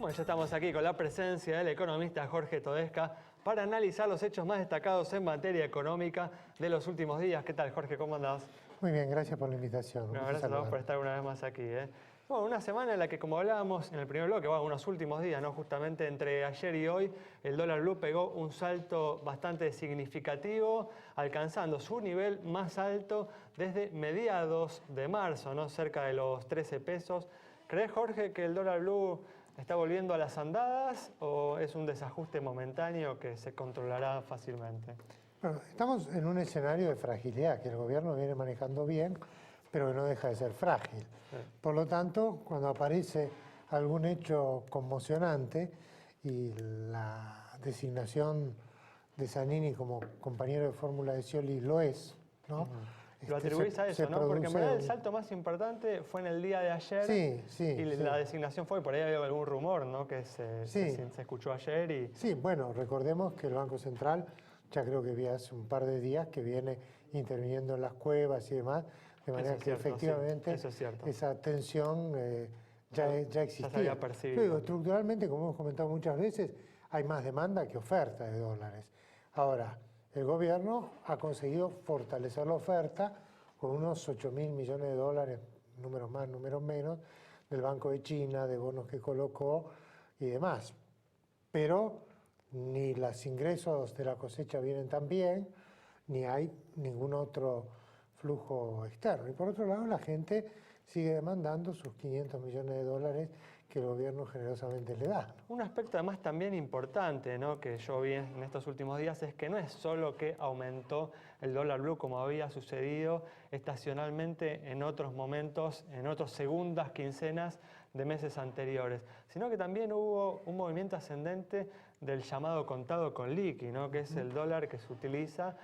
Bueno, ya estamos aquí con la presencia del economista Jorge Todesca para analizar los hechos más destacados en materia económica de los últimos días. ¿Qué tal, Jorge? ¿Cómo andás? Muy bien, gracias por la invitación. Bueno, gracias a vos por estar una vez más aquí. Bueno, una semana en la que, como hablábamos en el primer bloque, bueno, unos últimos días, ¿no? Justamente entre ayer y hoy, el dólar blue pegó un salto bastante significativo, alcanzando su nivel más alto desde mediados de marzo, ¿no? Cerca de los 13 pesos. ¿Crees, Jorge, que el dólar blue está volviendo a las andadas o es un desajuste momentáneo que se controlará fácilmente? Bueno, estamos en un escenario de fragilidad que el gobierno viene manejando bien, pero que no deja de ser frágil. Sí. Por lo tanto, cuando aparece algún hecho conmocionante y la designación de Zanini como compañero de fórmula de Scioli lo es, ¿no? Lo atribuís a eso, ¿no? Porque en verdad el salto más importante fue en el día de ayer y la designación fue, por ahí había algún rumor, ¿no? Que se escuchó ayer y... Sí, bueno, recordemos que el Banco Central, ya creo que había hace un par de días, que viene interviniendo en las cuevas y demás, de manera que efectivamente esa tensión ya existía. Ya se había percibido. Luego, estructuralmente, como hemos comentado muchas veces, hay más demanda que oferta de dólares. Ahora, el gobierno ha conseguido fortalecer la oferta con unos 8.000 millones de dólares, números más, números menos, del Banco de China, de bonos que colocó y demás. Pero ni los ingresos de la cosecha vienen tan bien, ni hay ningún otro flujo externo. Y por otro lado, la gente sigue demandando sus 500 millones de dólares que el gobierno generosamente le da, ¿no? Un aspecto además también importante, ¿no?, que yo vi en estos últimos días es que no es solo que aumentó el dólar blue como había sucedido estacionalmente en otros momentos, en otras segundas quincenas de meses anteriores, sino que también hubo un movimiento ascendente del llamado contado con liqui, ¿no?, que es el dólar que se utiliza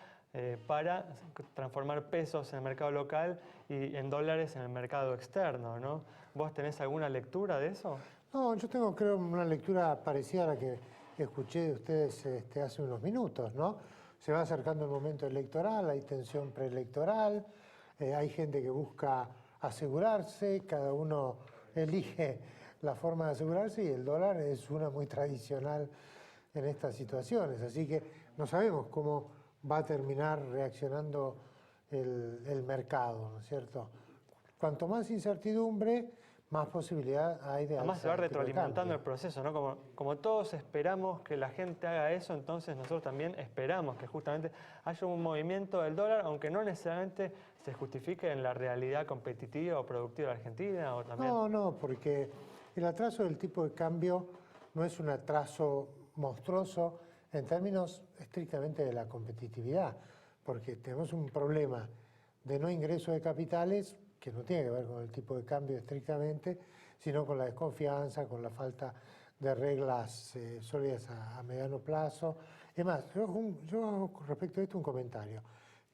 para transformar pesos en el mercado local y en dólares en el mercado externo, ¿no? ¿Vos tenés alguna lectura de eso? No, yo tengo, creo, una lectura parecida a la que escuché de ustedes hace unos minutos, ¿no? Se va acercando el momento electoral, hay tensión preelectoral, hay gente que busca asegurarse, cada uno elige la forma de asegurarse y el dólar es una muy tradicional en estas situaciones, así que no sabemos cómo va a terminar reaccionando el mercado, ¿no es cierto? Cuanto más incertidumbre, más posibilidad hay de... Además se va retroalimentando el proceso, ¿no? Como todos esperamos que la gente haga eso, entonces nosotros también esperamos que justamente haya un movimiento del dólar, aunque no necesariamente se justifique en la realidad competitiva o productiva de Argentina o también... No, porque el atraso del tipo de cambio no es un atraso monstruoso en términos estrictamente de la competitividad, porque tenemos un problema de no ingreso de capitales que no tiene que ver con el tipo de cambio estrictamente, sino con la desconfianza, con la falta de reglas sólidas a mediano plazo. Es más, yo hago respecto a esto un comentario.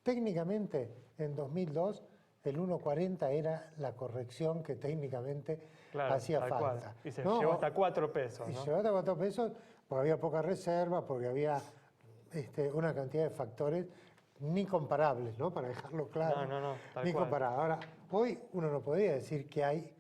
Técnicamente, en 2002, el 1.40 era la corrección que técnicamente hacía falta. Cual. Y se llevó hasta 4 pesos. Y se llevó hasta 4 pesos porque había poca reserva, porque había una cantidad de factores ni comparables, ¿no? Para dejarlo claro. Ni comparables. Ahora, hoy uno no podría decir que hay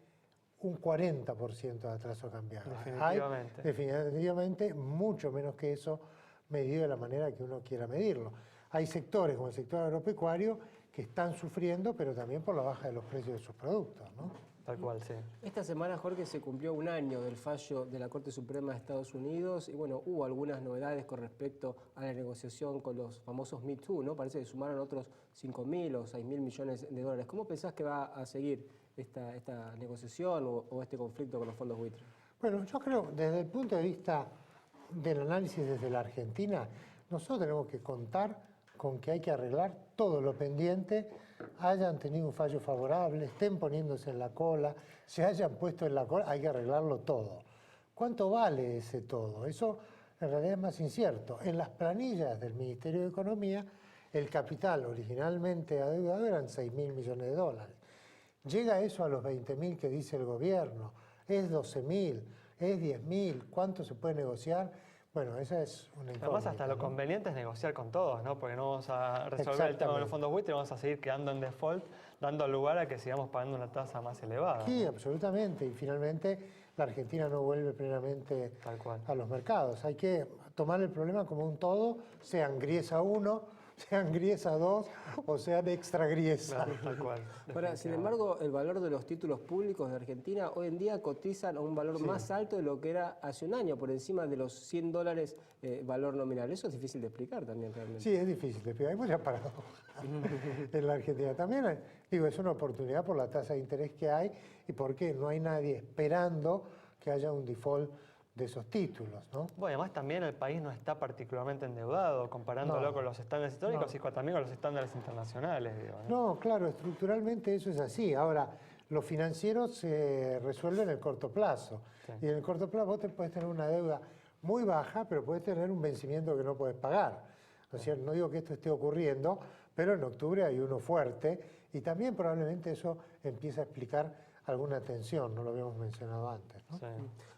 un 40% de atraso cambiario. Definitivamente. Hay definitivamente mucho menos que eso, medido de la manera que uno quiera medirlo. Hay sectores, como el sector agropecuario, que están sufriendo, pero también por la baja de los precios de sus productos, ¿no? Tal cual, sí. Esta semana, Jorge, se cumplió un año del fallo de la Corte Suprema de Estados Unidos y, bueno, hubo algunas novedades con respecto a la negociación con los famosos Me Too, ¿no? Parece que sumaron otros 5.000 o 6.000 millones de dólares. ¿Cómo pensás que va a seguir esta negociación o este conflicto con los fondos buitre? Bueno, yo creo, desde el punto de vista del análisis desde la Argentina, nosotros tenemos que contar con que hay que arreglar todo lo pendiente, hayan tenido un fallo favorable, estén poniéndose en la cola, se hayan puesto en la cola, hay que arreglarlo todo. ¿Cuánto vale ese todo? Eso en realidad es más incierto. En las planillas del Ministerio de Economía, el capital originalmente adeudado eran 6.000 millones de dólares. Llega eso a los 20.000 que dice el gobierno, es 12.000, es 10.000, ¿cuánto se puede negociar? Bueno, esa es una incógnita. Además, hasta lo conveniente es negociar con todos, ¿no? Porque no vamos a resolver el tema de los fondos buitre, vamos a seguir quedando en default dando lugar a que sigamos pagando una tasa más elevada. Sí, absolutamente. Y finalmente la Argentina no vuelve plenamente Tal cual. a los mercados. Hay que tomar el problema como un todo, sean Griesa 1, sean Griesa 2 o sean extra Griesa. Claro, tal cual. Ahora, sin embargo, el valor de los títulos públicos de Argentina hoy en día cotizan a un valor más alto de lo que era hace un año, por encima de los $100 valor nominal. Eso es difícil de explicar también realmente. Sí, es difícil de explicar. Hay muchas paradojas en la Argentina. También, digo, es una oportunidad por la tasa de interés que hay y porque no hay nadie esperando que haya un default de esos títulos, ¿no? Bueno, además también el país no está particularmente endeudado, comparándolo No. con los estándares históricos No. y también con los estándares internacionales, digo, ¿no? No, claro, estructuralmente eso es así. Ahora, lo financiero se resuelve en el corto plazo. Sí. Y en el corto plazo vos puedes tener una deuda muy baja, pero puedes tener un vencimiento que no puedes pagar. ¿No es cierto? No digo que esto esté ocurriendo, pero en octubre hay uno fuerte y también probablemente eso empieza a explicar alguna tensión, no lo habíamos mencionado antes, ¿no? Sí.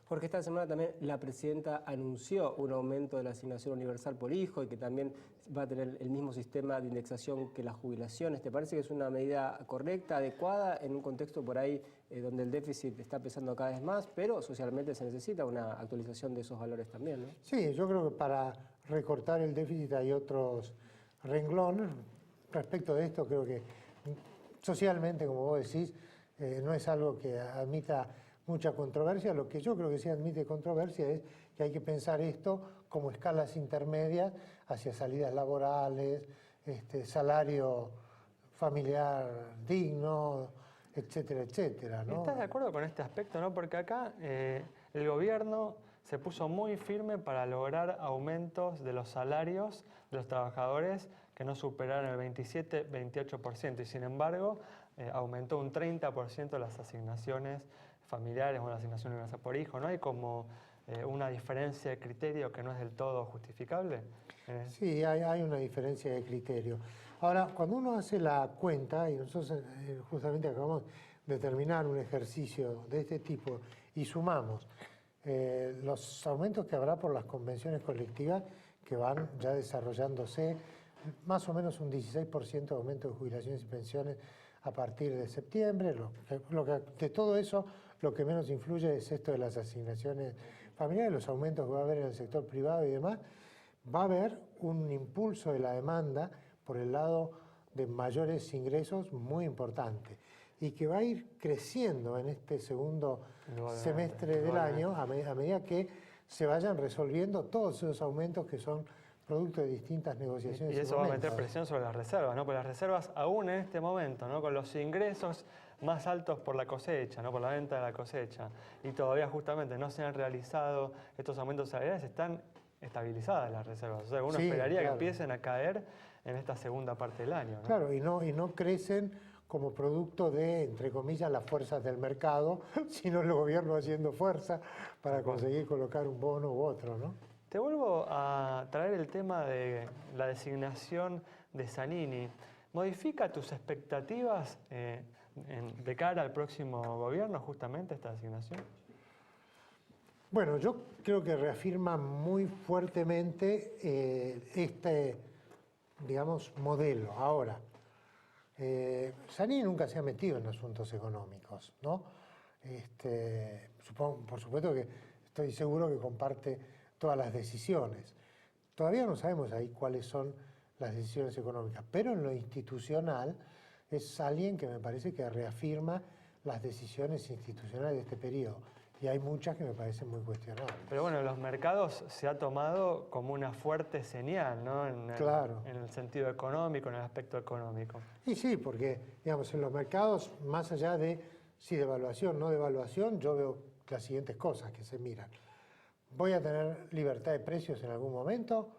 Porque esta semana también la presidenta anunció un aumento de la asignación universal por hijo y que también va a tener el mismo sistema de indexación que las jubilaciones. ¿Te parece que es una medida correcta, adecuada, en un contexto por ahí donde el déficit está pesando cada vez más, pero socialmente se necesita una actualización de esos valores también, ¿no? Sí, yo creo que para recortar el déficit hay otros renglones. Respecto de esto, creo que socialmente, como vos decís, no es algo que admita mucha controversia. Lo que yo creo que sí admite controversia es que hay que pensar esto como escalas intermedias hacia salidas laborales, salario familiar digno, etcétera, etcétera, ¿no? ¿Estás de acuerdo con este aspecto, no? Porque acá el gobierno se puso muy firme para lograr aumentos de los salarios de los trabajadores que no superaran el 27-28%, y sin embargo aumentó un 30% las asignaciones familiares o la asignación universal por hijo. ¿No hay como una diferencia de criterio que no es del todo justificable? Sí, hay una diferencia de criterio. Ahora, cuando uno hace la cuenta, y nosotros justamente acabamos de terminar un ejercicio de este tipo y sumamos los aumentos que habrá por las convenciones colectivas que van ya desarrollándose, más o menos un 16% de aumento de jubilaciones y pensiones a partir de septiembre. De todo eso, lo que menos influye es esto de las asignaciones familiares, los aumentos que va a haber en el sector privado y demás. Va a haber un impulso de la demanda por el lado de mayores ingresos muy importante y que va a ir creciendo en este segundo semestre del año a medida que se vayan resolviendo todos esos aumentos que son producto de distintas negociaciones. Y eso va a meter presión sobre las reservas, ¿no? Porque las reservas aún en este momento, ¿no? Con los ingresos más altos por la cosecha, ¿no? Por la venta de la cosecha, y todavía justamente no se han realizado estos aumentos salariales, están estabilizadas las reservas. O sea, uno esperaría que empiecen a caer en esta segunda parte del año, ¿no? Claro, y no crecen como producto de, entre comillas, las fuerzas del mercado, sino el gobierno haciendo fuerza para conseguir colocar un bono u otro, ¿no? Te vuelvo a traer el tema de la designación de Zanini. ¿Modifica tus expectativas de cara al próximo gobierno justamente esta designación? Bueno, yo creo que reafirma muy fuertemente digamos, modelo. Ahora, Zanini nunca se ha metido en asuntos económicos, ¿no? Por supuesto que estoy seguro que comparte todas las decisiones. Todavía no sabemos ahí cuáles son las decisiones económicas, pero en lo institucional es alguien que me parece que reafirma las decisiones institucionales de este periodo. Y hay muchas que me parecen muy cuestionables. Pero bueno, los mercados se ha tomado como una fuerte señal, ¿no? En el sentido económico, en el aspecto económico. Y sí, porque, digamos, en los mercados, más allá de si devaluación o no devaluación, yo veo las siguientes cosas que se miran. ¿Voy a tener libertad de precios en algún momento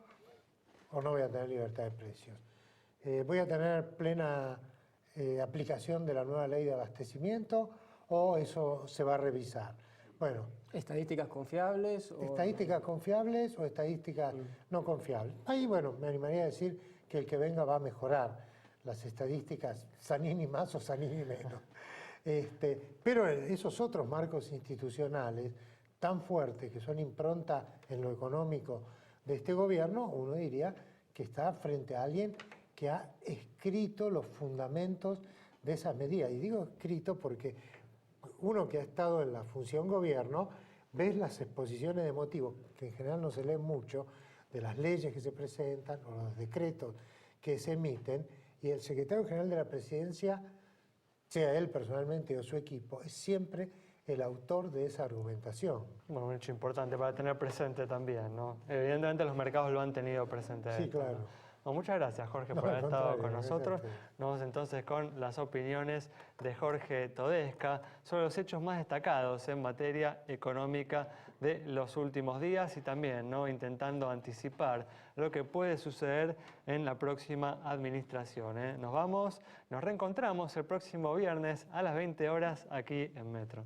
o no voy a tener libertad de precios? ¿Voy a tener plena aplicación de la nueva ley de abastecimiento o eso se va a revisar? Bueno, ¿estadísticas confiables? ¿Estadísticas confiables o estadísticas no confiables? Ahí, bueno, me animaría a decir que el que venga va a mejorar las estadísticas, Zanini más o Zanini menos. Pero esos otros marcos institucionales tan fuertes que son impronta en lo económico de este gobierno, uno diría que está frente a alguien que ha escrito los fundamentos de esas medidas. Y digo escrito porque uno que ha estado en la función gobierno, ves las exposiciones de motivos, que en general no se leen mucho, de las leyes que se presentan o los decretos que se emiten, y el secretario general de la Presidencia, sea él personalmente o su equipo, es siempre el autor de esa argumentación. Bueno, un hecho importante para tener presente también, ¿no? Evidentemente los mercados lo han tenido presente. Sí, esto, ¿no? claro. Bueno, muchas gracias, Jorge, No, por al haber estado contrario, con gracias a nosotros. ustedes. Nos vamos entonces con las opiniones de Jorge Todesca sobre los hechos más destacados en materia económica de los últimos días y también, ¿no?, intentando anticipar lo que puede suceder en la próxima administración, ¿eh? Nos vamos, nos reencontramos el próximo viernes a las 20 horas aquí en Metro.